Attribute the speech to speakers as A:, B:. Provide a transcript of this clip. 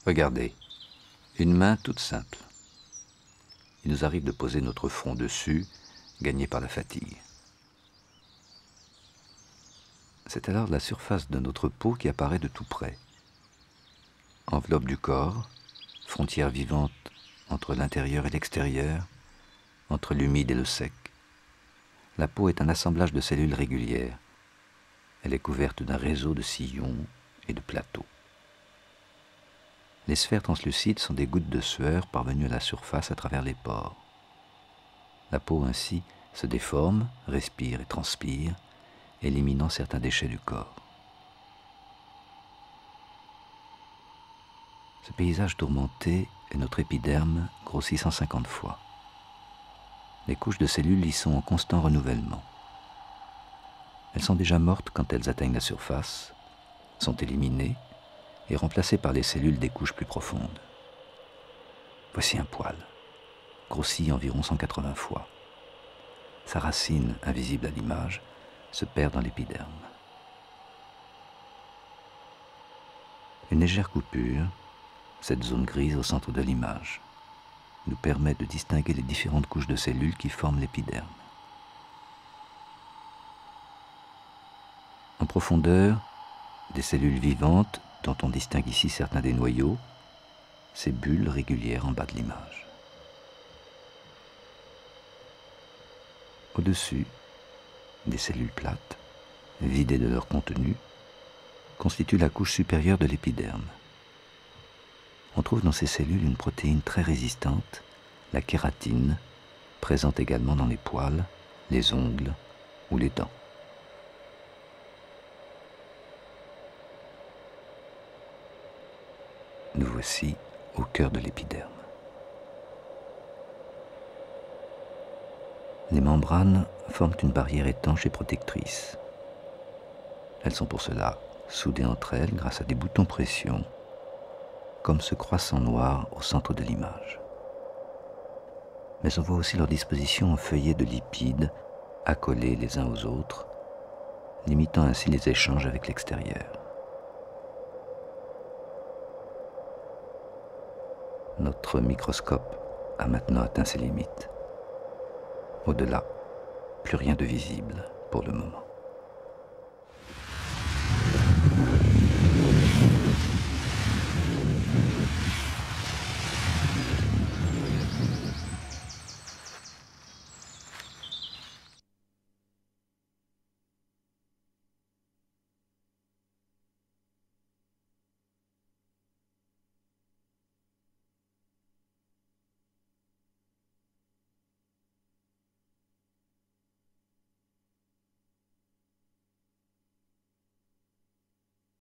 A: Regardez, une main toute simple. Il nous arrive de poser notre front dessus, gagné par la fatigue. C'est alors la surface de notre peau qui apparaît de tout près. Enveloppe du corps, frontière vivante entre l'intérieur et l'extérieur, entre l'humide et le sec. La peau est un assemblage de cellules régulières. Elle est couverte d'un réseau de sillons et de plateaux. Les sphères translucides sont des gouttes de sueur parvenues à la surface à travers les pores. La peau ainsi se déforme, respire et transpire, éliminant certains déchets du corps. Ce paysage tourmenté est notre épiderme grossi 150 fois. Les couches de cellules y sont en constant renouvellement. Elles sont déjà mortes quand elles atteignent la surface, sont éliminées et remplacées par les cellules des couches plus profondes. Voici un poil, grossi environ 180 fois. Sa racine, invisible à l'image, se perd dans l'épiderme. Une légère coupure, cette zone grise au centre de l'image, nous permet de distinguer les différentes couches de cellules qui forment l'épiderme. En profondeur, des cellules vivantes, dont on distingue ici certains des noyaux, ces bulles régulières en bas de l'image. Au-dessus, des cellules plates, vidées de leur contenu, constituent la couche supérieure de l'épiderme. On trouve dans ces cellules une protéine très résistante, la kératine, présente également dans les poils, les ongles ou les dents. Nous voici au cœur de l'épiderme. Les membranes forment une barrière étanche et protectrice. Elles sont pour cela soudées entre elles grâce à des boutons pression, comme ce croissant noir au centre de l'image. Mais on voit aussi leur disposition en feuillets de lipides, accolés les uns aux autres, limitant ainsi les échanges avec l'extérieur. Notre microscope a maintenant atteint ses limites. Au-delà, plus rien de visible pour le moment.